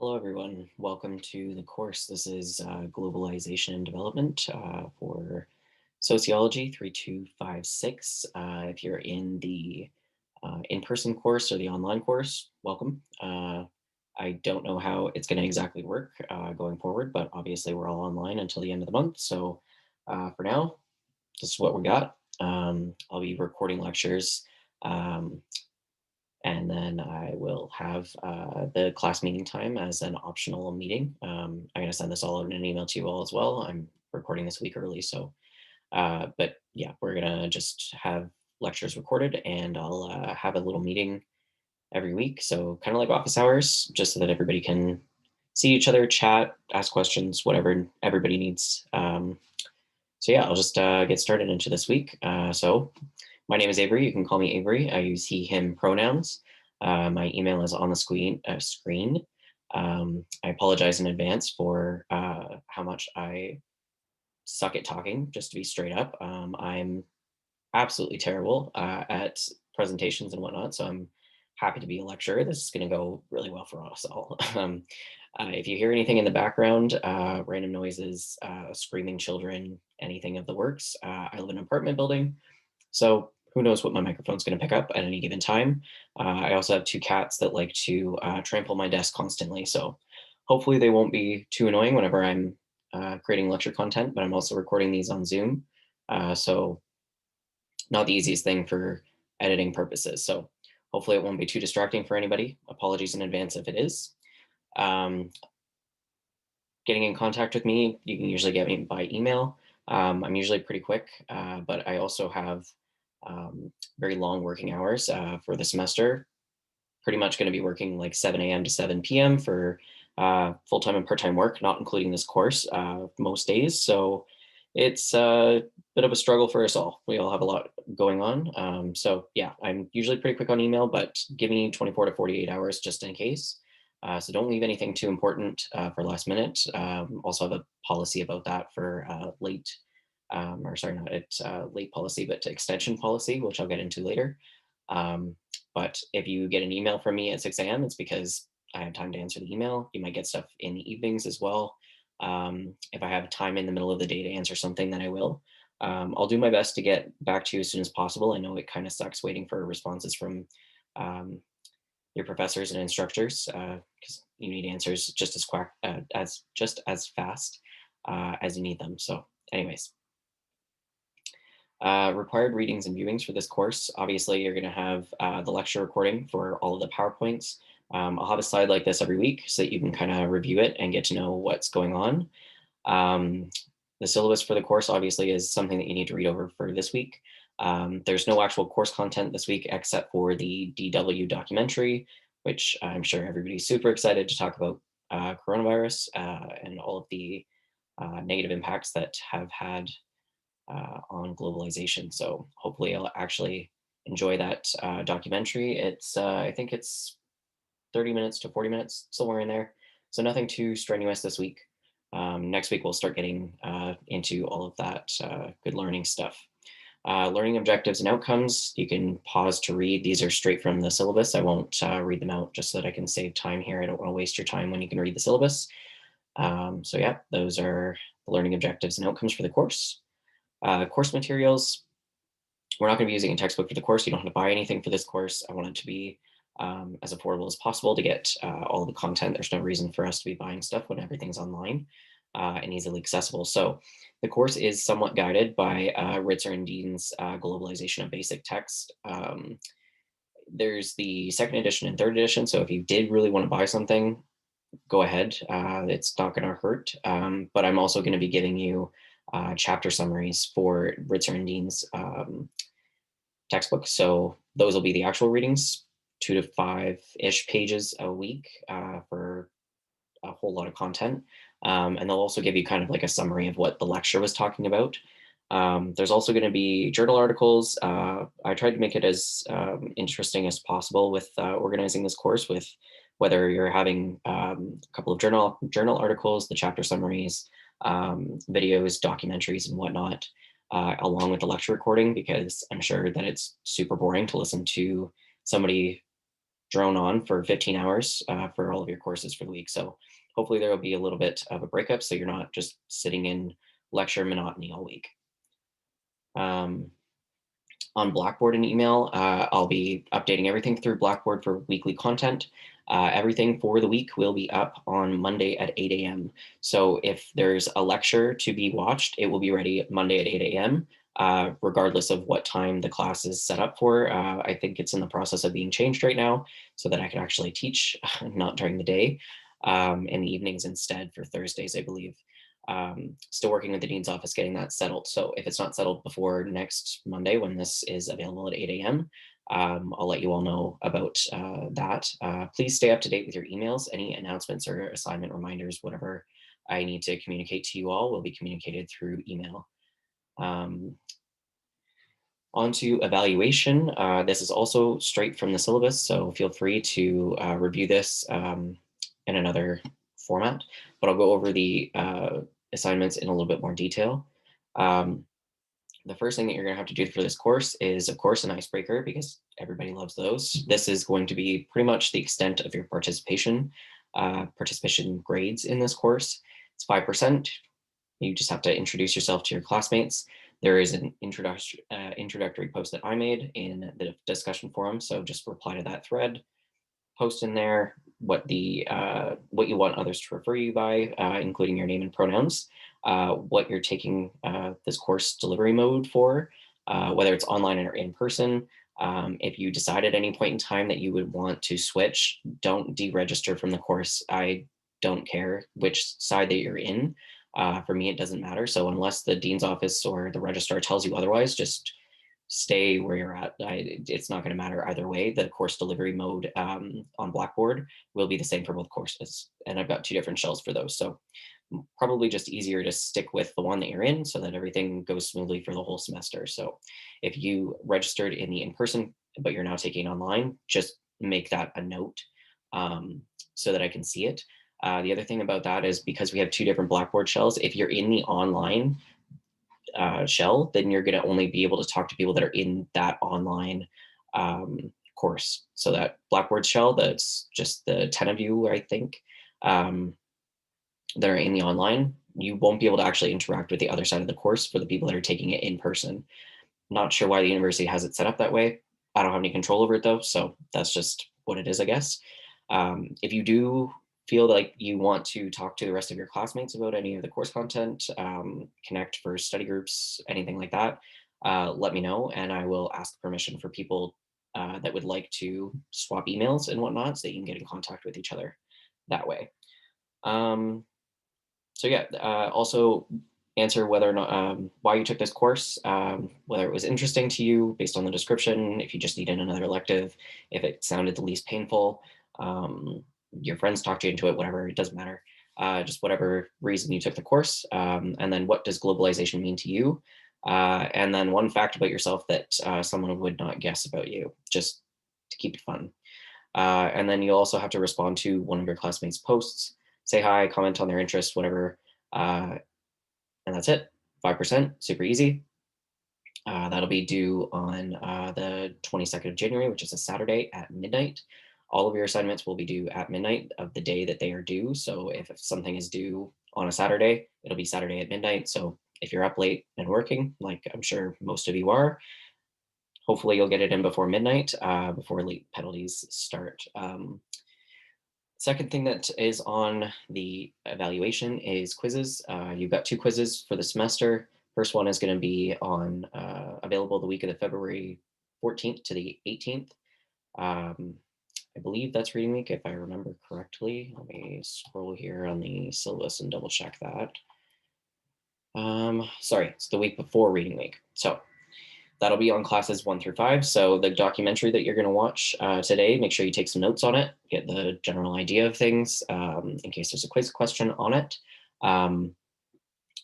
Hello, everyone. Welcome to the course. This is Globalization and Development for Sociology 3256. If you're in the in-person course or the online course, welcome. I don't know how it's going to exactly work going forward, but obviously we're all online until the end of the month. So for now, this is what we got. I'll be recording lectures. Um, and then I will have the class meeting time as an optional meeting. I'm going to send this all out in an email to you all as well. I'm recording this week early, so but yeah, we're gonna just have lectures recorded, and I'll have a little meeting every week. So kind of like office hours, just so that everybody can see each other, chat, ask questions, whatever everybody needs. So yeah, I'll just get started into this week. So my name is Avery. You can call me Avery. I use he, him pronouns. My email is on the screen. I apologize in advance for how much I suck at talking, just to be straight up. I'm absolutely terrible at presentations and whatnot, so I'm happy to be a lecturer. This is going to go really well for us all. If you hear anything in the background, random noises, screaming children, anything of the works, I live in an apartment building, so who knows what my microphone's going to pick up at any given time. I also have two cats that like to trample my desk constantly, so hopefully they won't be too annoying whenever I'm creating lecture content, but I'm also recording these on Zoom. So not the easiest thing for editing purposes. So hopefully it won't be too distracting for anybody. Apologies in advance if it is. Um, Getting in contact with me, you can usually get me by email. I'm usually pretty quick, but I also have very long working hours for the semester. Pretty much going to be working like 7 a.m. to 7 p.m. for full-time and part-time work, not including this course most days. So it's a bit of a struggle for us all. We all have a lot going on. So yeah, I'm usually pretty quick on email, but give me 24 to 48 hours just in case. So don't leave anything too important for last minute. Also have a policy about that for late, or sorry, not it's late policy, but extension policy, which I'll get into later. But if you get an email from me at 6 a.m., it's because I have time to answer the email. You might get stuff in the evenings as well. If I have time in the middle of the day to answer something, then I will. I'll do my best to get back to you as soon as possible. I know it kind of sucks waiting for responses from um, your professors and instructors because you need answers just as fast as you need them. So, anyways, required readings and viewings for this course. Obviously, you're going to have the lecture recording for all of the PowerPoints. I'll have a slide like this every week so that you can kind of review it and get to know what's going on. The syllabus for the course obviously is something that you need to read over for this week. There's no actual course content this week except for the DW documentary, which I'm sure everybody's super excited to talk about coronavirus and all of the negative impacts that have had on globalization. So hopefully I'll actually enjoy that documentary. I think it's 30 minutes to 40 minutes, somewhere in there. So nothing too strenuous this week. Next week, we'll start getting into all of that good learning stuff. Learning objectives and outcomes, you can pause to read. These are straight from the syllabus. I won't read them out just so that I can save time here. I don't want to waste your time when you can read the syllabus. So yeah, those are the learning objectives and outcomes for the course. Course materials, we're not going to be using a textbook for the course. You don't have to buy anything for this course. I want it to be as affordable as possible to get all of the content. There's no reason for us to be buying stuff when everything's online and easily accessible. So the course is somewhat guided by Ritzer and Dean's Globalization of Basic Text. There's the second edition and third edition. So if you did really want to buy something, go ahead. It's not going to hurt. But I'm also going to be giving you chapter summaries for Ritzer and Dean's textbook. So those will be the actual readings, 2 to 5-ish pages a week for a whole lot of content. And they'll also give you kind of like a summary of what the lecture was talking about. There's also going to be journal articles. I tried to make it as interesting as possible with organizing this course, with whether you're having a couple of journal articles, the chapter summaries, videos, documentaries, and whatnot, along with the lecture recording, because I'm sure that it's super boring to listen to somebody drone on for 15 hours for all of your courses for the week. So hopefully there will be a little bit of a breakup so you're not just sitting in lecture monotony all week. On Blackboard and email, I'll be updating everything through Blackboard for weekly content. Everything for the week will be up on Monday at 8 a.m. So if there's a lecture to be watched, it will be ready Monday at 8 a.m. Regardless of what time the class is set up for. I think it's in the process of being changed right now so that I can actually teach, not during the day, in the evenings instead for Thursdays, I believe. Still working with the dean's office getting that settled. So if it's not settled before next Monday when this is available at 8 a.m., I'll let you all know about that. Please stay up to date with your emails. Any announcements or assignment reminders, whatever I need to communicate to you all will be communicated through email. On to evaluation. This is also straight from the syllabus, so feel free to review this in another format, but I'll go over the assignments in a little bit more detail. The first thing that you're going to have to do for this course is, of course, an icebreaker because everybody loves those. This is going to be pretty much the extent of your participation grades in this course. It's 5%. You just have to introduce yourself to your classmates. There is an introductory post that I made in the discussion forum, so just reply to that thread, post in there what you want others to refer you by, including your name and pronouns, what you're taking this course delivery mode for, whether it's online or in person. If you decide at any point in time that you would want to switch, don't deregister from the course. I don't care which side that you're in. For me, it doesn't matter. So unless the dean's office or the registrar tells you otherwise, just stay where you're at. It's not going to matter either way. The course delivery mode on Blackboard will be the same for both courses. And I've got 2 different shells for those. So probably just easier to stick with the one that you're in so that everything goes smoothly for the whole semester. So if you registered in the in-person, but you're now taking online, just make that a note so that I can see it. The other thing about that is because we have 2 different Blackboard shells, if you're in the online shell, then you're going to only be able to talk to people that are in that online course. So that Blackboard shell, that's just the 10 of you, I think, that are in the online, you won't be able to actually interact with the other side of the course for the people that are taking it in person. Not sure why the university has it set up that way. I don't have any control over it though, so that's just what it is, I guess. If you do feel like you want to talk to the rest of your classmates about any of the course content, connect for study groups, anything like that, let me know and I will ask permission for people that would like to swap emails and whatnot so that you can get in contact with each other that way. So yeah, also answer whether or not why you took this course, whether it was interesting to you based on the description, if you just needed another elective, if it sounded the least painful, your friends talked you into it, whatever, it doesn't matter. Just whatever reason you took the course. And then what does globalization mean to you? And then one fact about yourself that someone would not guess about you, just to keep it fun. And then you'll also have to respond to one of your classmates' posts, say hi, comment on their interest, whatever. And that's it, 5%, super easy. That'll be due on the 22nd of January, which is a Saturday at midnight. All of your assignments will be due at midnight of the day that they are due. So if something is due on a Saturday, it'll be Saturday at midnight. So if you're up late and working, like I'm sure most of you are, hopefully you'll get it in before midnight, before late penalties start. Second thing that is on the evaluation is quizzes. You've got 2 quizzes for the semester. First one is going to be on available the week of the February 14th to the 18th. I believe that's reading week, if I remember correctly. Let me scroll here on the syllabus and double check that. Sorry, it's the week before reading week. So that'll be on classes 1 through 5. So the documentary that you're going to watch today, make sure you take some notes on it, get the general idea of things in case there's a quiz question on it.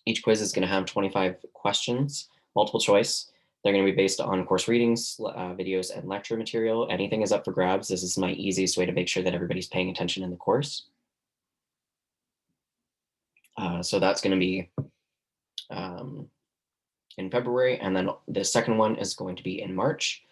Each quiz is going to have 25 questions, multiple choice. They're going to be based on course readings, videos, and lecture material. Anything is up for grabs. This is my easiest way to make sure that everybody's paying attention in the course. So that's going to be in February, and then the second one is going to be in March.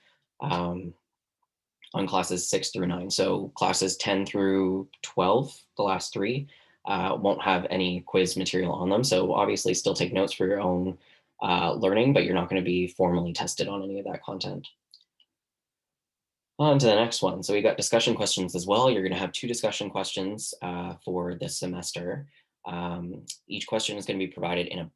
on classes 6 through 9. So classes 10 through 12, the last three, won't have any quiz material on them. So obviously still take notes for your own learning, but you're not going to be formally tested on any of that content. On to the next one. So we got discussion questions as well. You're going to have 2 discussion questions for this semester. Each question is going to be provided in a,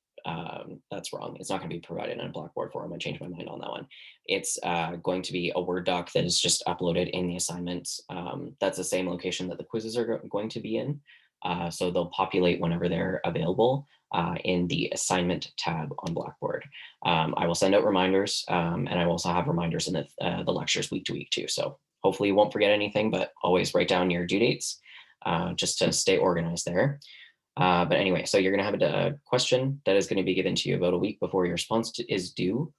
that's wrong. It's not going to be provided in a Blackboard form. I changed my mind on that one. It's going to be a Word doc that is just uploaded in the assignments. That's the same location that the quizzes are going to be in. So they'll populate whenever they're available in the assignment tab on Blackboard. I will send out reminders, and I will also have reminders in the lectures week to week too. So hopefully you won't forget anything, but always write down your due dates just to stay organized there. But anyway, so you're going to have a question that is going to be given to you about a week before your response is due.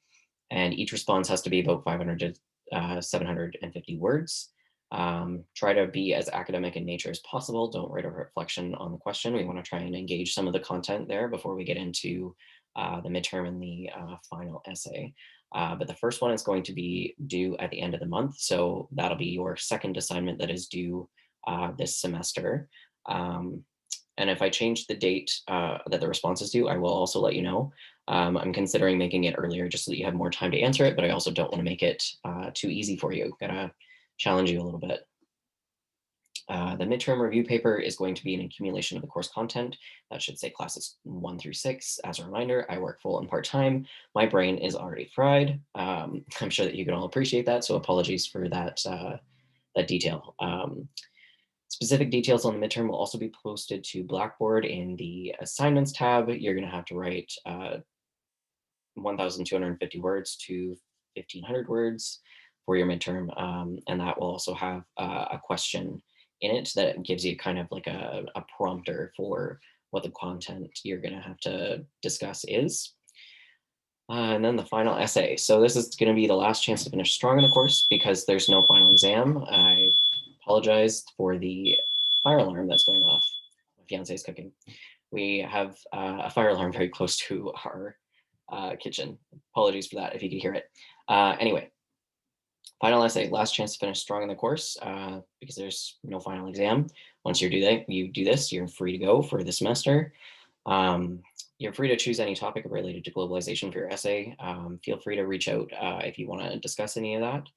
And each response has to be about 500 to 750 words. Try to be as academic in nature as possible. Don't write a reflection on the question. We want to try and engage some of the content there before we get into the midterm and the final essay. But the first one is going to be due at the end of the month. So that'll be your second assignment that is due this semester. And if I change the date that the response is due, I will also let you know. I'm considering making it earlier just so that you have more time to answer it, but I also don't want to make it too easy for you. Gotta challenge you a little bit. The midterm review paper is going to be an accumulation of the course content. That should say classes 1 through 6. As a reminder, I work full and part-time. My brain is already fried. I'm sure that you can all appreciate that, so apologies for that, that detail. Specific details on the midterm will also be posted to Blackboard in the assignments tab. You're going to have to write 1,250 words to 1,500 words for your midterm. And that will also have a question in it that gives you kind of like a prompter for what the content you're going to have to discuss is. And then the final essay. So this is going to be the last chance to finish strong in the course because there's no final exam. I apologize for the fire alarm that's going off. My fiance is cooking. We have a fire alarm very close to our kitchen. Apologies for that if you could hear it. Anyway, final essay, last chance to finish strong in the course because there's no final exam. Once you do this, you're free to go for the semester. You're free to choose any topic related to globalization for your essay. Feel free to reach out if you want to discuss any of that.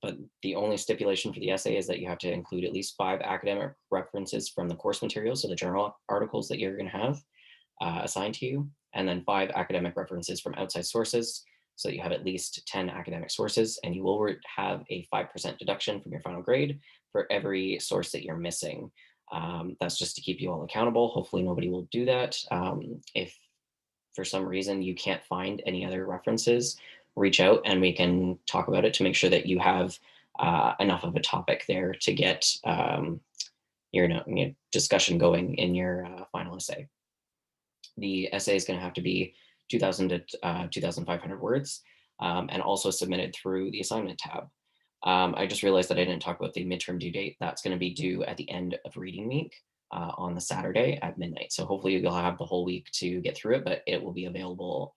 But the only stipulation for the essay is that you have to include at least 5 academic references from the course materials, so the journal articles that you're going to have assigned to you, and then 5 academic references from outside sources, so that you have at least 10 academic sources, and you will have a 5% deduction from your final grade for every source that you're missing. That's just to keep you all accountable. Hopefully nobody will do that. If for some reason you can't find any other references, reach out and we can talk about it to make sure that you have enough of a topic there to get your discussion going in your final essay. The essay is going to have to be 2,000 to 2,500 words and also submitted through the assignment tab. I just realized that I didn't talk about the midterm due date. That's going to be due at the end of reading week on the Saturday at midnight. So hopefully you'll have the whole week to get through it, but it will be available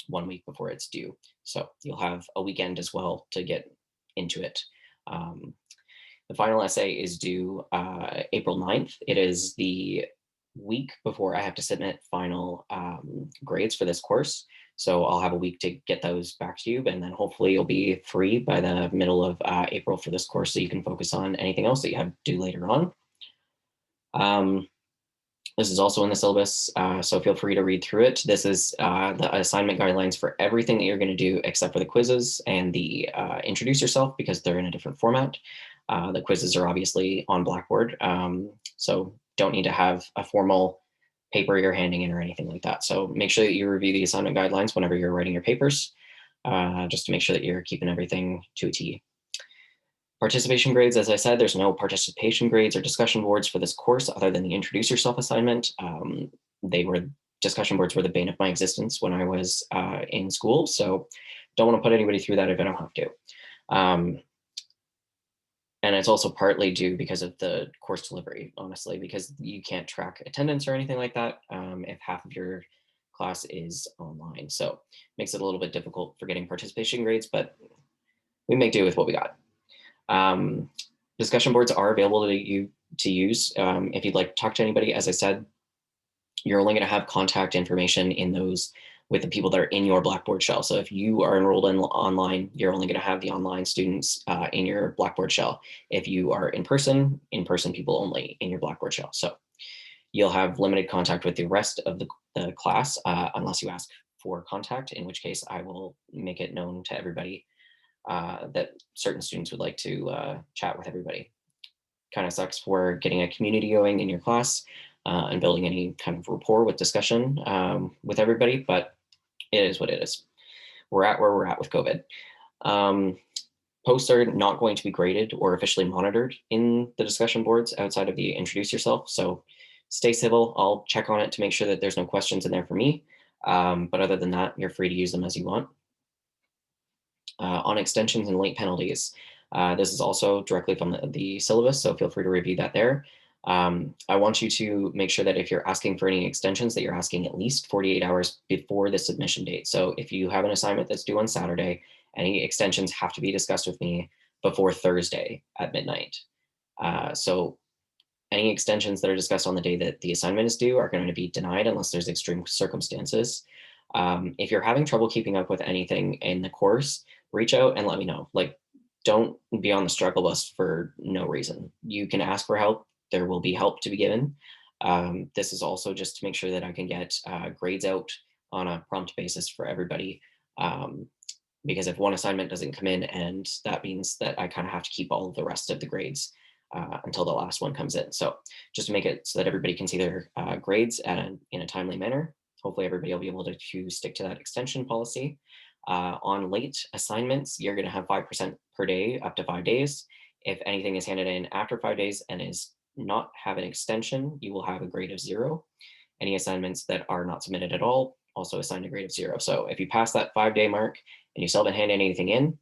1 week before it's due. So you'll have a weekend as well to get into it. The final essay is due April 9th. It is the week before I have to submit final grades for this course. So I'll have a week to get those back to you, and then hopefully you'll be free by the middle of April for this course so you can focus on anything else that you have due later on. This is also in the syllabus, so feel free to read through it. This is the assignment guidelines for everything that you're going to do except for the quizzes and the introduce yourself because they're in a different format. The quizzes are obviously on Blackboard, so don't need to have a formal paper you're handing in or anything like that. So make sure that you review the assignment guidelines whenever you're writing your papers, just to make sure that you're keeping everything to a T. Participation grades, as I said, there's no participation grades or discussion boards for this course other than the introduce yourself assignment. Discussion boards were the bane of my existence when I was in school. So don't want to put anybody through that if I don't have to. And it's also partly due because of the course delivery, honestly, because you can't track attendance or anything like that if half of your class is online. So it makes it a little bit difficult for getting participation grades, but we make do with what we got. Um, Discussion boards are available to you to use. If you'd like to talk to anybody, as I said, you're only going to have contact information in those with the people that are in your Blackboard shell. So if you are enrolled in online, you're only going to have the online students in your Blackboard shell. If you are in person people only in your Blackboard shell. So you'll have limited contact with the rest of the class unless you ask for contact, in which case I will make it known to everybody that certain students would like to chat with everybody. Kind of sucks for getting a community going in your class and building any kind of rapport with discussion with everybody, but it is what it is. We're at where we're at with COVID. Posts are not going to be graded or officially monitored in the discussion boards outside of the introduce yourself. So stay civil. I'll check on it to make sure that there's no questions in there for me. But other than that, you're free to use them as you want. On extensions and late penalties, this is also directly from the syllabus, so feel free to review that there. I want you to make sure that if you're asking for any extensions, that you're asking at least 48 hours before the submission date. So if you have an assignment that's due on Saturday, any extensions have to be discussed with me before Thursday at midnight. So any extensions that are discussed on the day that the assignment is due are going to be denied unless there's extreme circumstances. If you're having trouble keeping up with anything in the course, reach out and let me know. Like, don't be on the struggle bus for no reason. You can ask for help. There will be help to be given. This is also just to make sure that I can get grades out on a prompt basis for everybody. Because if one assignment doesn't come in, and that means that I kind of have to keep all of the rest of the grades until the last one comes in. So just to make it so that everybody can see their grades in a timely manner. Hopefully everybody will be able to stick to that extension policy. On late assignments, you're going to have 5% per day up to 5 days. If anything is handed in after 5 days and is not have an extension, you will have a grade of 0. Any assignments that are not submitted at all, also assigned a grade of 0. So if you pass that 5-day mark and you still haven't handed anything in,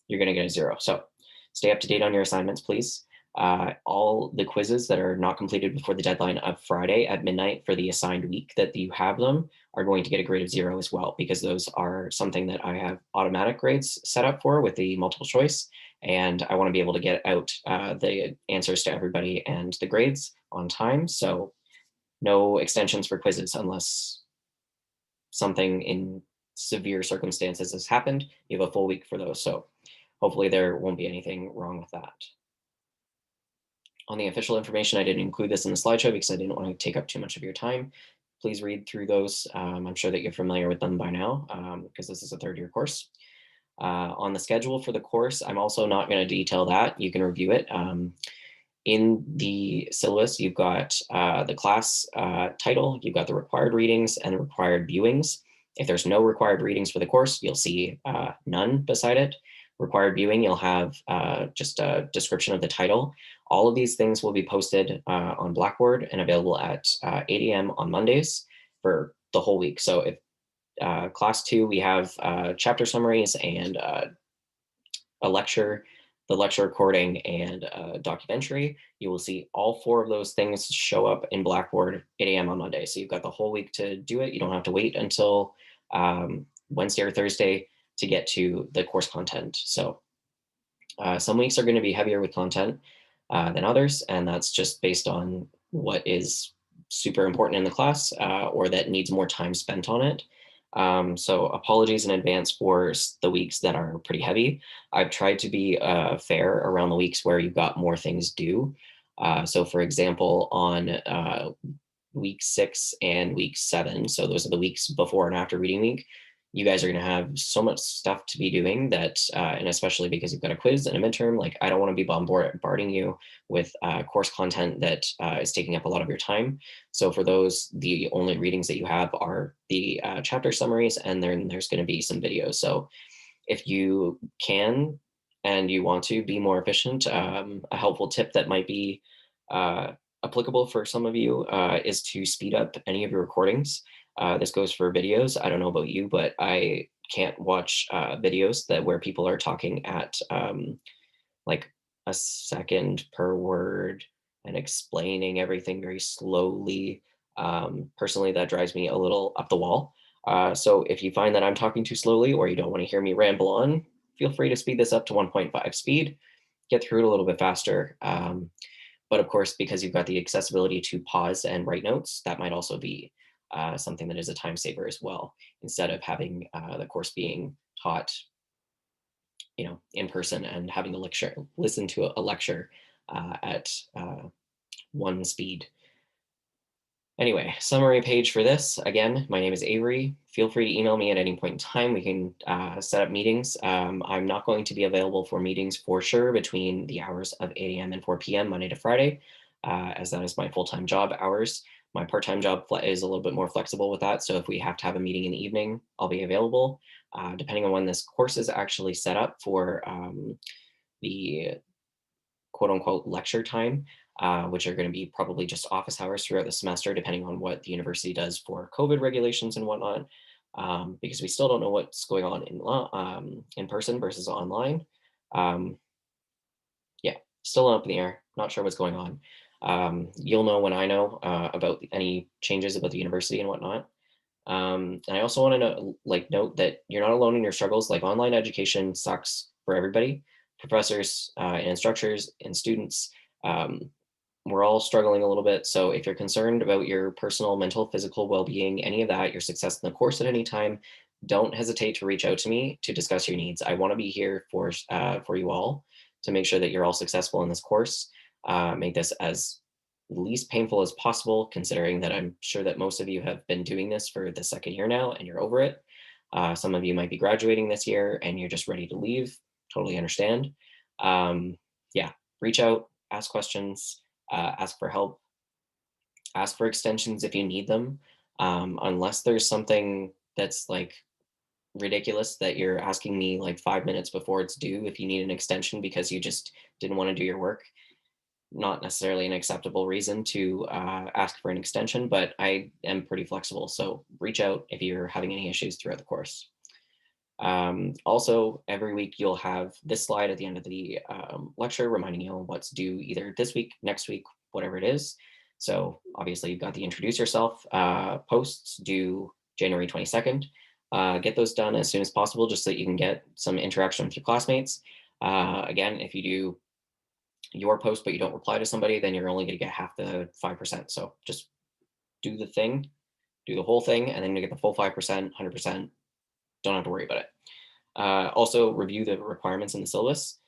you're going to get a 0. So stay up to date on your assignments, please. All the quizzes that are not completed before the deadline of Friday at midnight for the assigned week that you have them are going to get a grade of 0 as well, because those are something that I have automatic grades set up for with the multiple choice. And I want to be able to get out the answers to everybody and the grades on time. So no extensions for quizzes unless something in severe circumstances has happened. You have a full week for those. So hopefully there won't be anything wrong with that. On the official information, I didn't include this in the slideshow because I didn't want to take up too much of your time. Please read through those. I'm sure that you're familiar with them by now because this is a third-year course. On the schedule for the course, I'm also not going to detail that. You can review it. In the syllabus, you've got the class title, you've got the required readings and the required viewings. If there's no required readings for the course, you'll see none beside it. Required viewing, you'll have just a description of the title. All of these things will be posted on Blackboard and available at 8 a.m. on Mondays for the whole week. So if class 2, we have chapter summaries and a lecture, the lecture recording, and a documentary. You will see all 4 of those things show up in Blackboard 8 a.m. on Monday. So you've got the whole week to do it. You don't have to wait until Wednesday or Thursday to get to the course content. So some weeks are going to be heavier with content than others, and that's just based on what is super important in the class or that needs more time spent on it. So apologies in advance for the weeks that are pretty heavy. I've tried to be fair around the weeks where you've got more things due. So for example, on week 6 and week 7, so those are the weeks before and after reading week, you guys are going to have so much stuff to be doing that, and especially because you've got a quiz and a midterm, like I don't want to be bombarding you with course content that is taking up a lot of your time. So for those, the only readings that you have are the chapter summaries, and then there's going to be some videos. So if you can and you want to be more efficient, a helpful tip that might be applicable for some of you is to speed up any of your recordings. This goes for videos. I don't know about you, but I can't watch videos where people are talking at like a second per word and explaining everything very slowly. Personally, that drives me a little up the wall. So if you find that I'm talking too slowly or you don't want to hear me ramble on, feel free to speed this up to 1.5 speed. get through it a little bit faster. But of course, because you've got the accessibility to pause and write notes, that might also be something that is a time saver as well, instead of having the course being taught, in person and having to listen to a lecture at one speed. Anyway, summary page for this. Again, my name is Avery. Feel free to email me at any point in time. We can set up meetings. I'm not going to be available for meetings for sure between the hours of 8 a.m. and 4 p.m. Monday to Friday, as that is my full-time job hours. My part-time job is a little bit more flexible with that. So if we have to have a meeting in the evening, I'll be available. Depending on when this course is actually set up for the quote unquote lecture time, which are going to be probably just office hours throughout the semester, depending on what the university does for COVID regulations and whatnot, because we still don't know what's going on in person versus online. Um, yeah, still up in the air. Not sure what's going on. You'll know when I know about any changes about the university and whatnot. And I also want to note that you're not alone in your struggles. Like, online education sucks for everybody, professors and instructors and students. Um, we're all struggling a little bit. So if you're concerned about your personal, mental, physical well-being, any of that, your success in the course at any time, don't hesitate to reach out to me to discuss your needs. I want to be here for you all to make sure that you're all successful in this course. Make this as least painful as possible, considering that I'm sure that most of you have been doing this for the second year now and you're over it. Some of you might be graduating this year and you're just ready to leave. Totally understand. Yeah, reach out, ask questions, ask for help, ask for extensions if you need them. Unless there's something that's like ridiculous that you're asking me like 5 minutes before it's due, if you need an extension because you just didn't want to do your work, not necessarily an acceptable reason to ask for an extension, but I am pretty flexible. So reach out if you're having any issues throughout the course. Also, every week you'll have this slide at the end of the lecture reminding you what's due either this week, next week, whatever it is. So obviously you've got the introduce yourself posts due January 22nd. Get those done as soon as possible just so that you can get some interaction with your classmates. Again, if you do your post but you don't reply to somebody, then you're only going to get half the 5%. So just do the thing, do the whole thing, and then you get the full 5%, 100%. Don't have to worry about it. Also, review the requirements in the syllabus.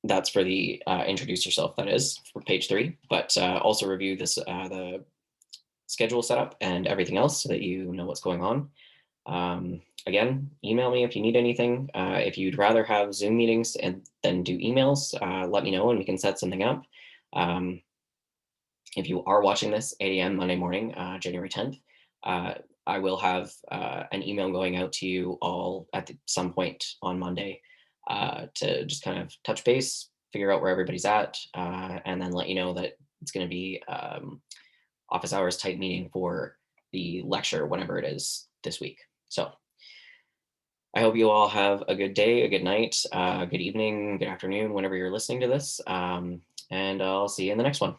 That's for the introduce yourself, that is, for page 3. But also review the schedule setup and everything else so that you know what's going on. Again, email me if you need anything. If you'd rather have Zoom meetings and then do emails, let me know and we can set something up. If you are watching this 8 a.m. Monday morning, January 10th, I will have an email going out to you all at some point on Monday to just kind of touch base, figure out where everybody's at, and then let you know that it's going to be office hours type meeting for the lecture, whenever it is this week. So I hope you all have a good day, a good night, good evening, good afternoon, whenever you're listening to this. And I'll see you in the next one.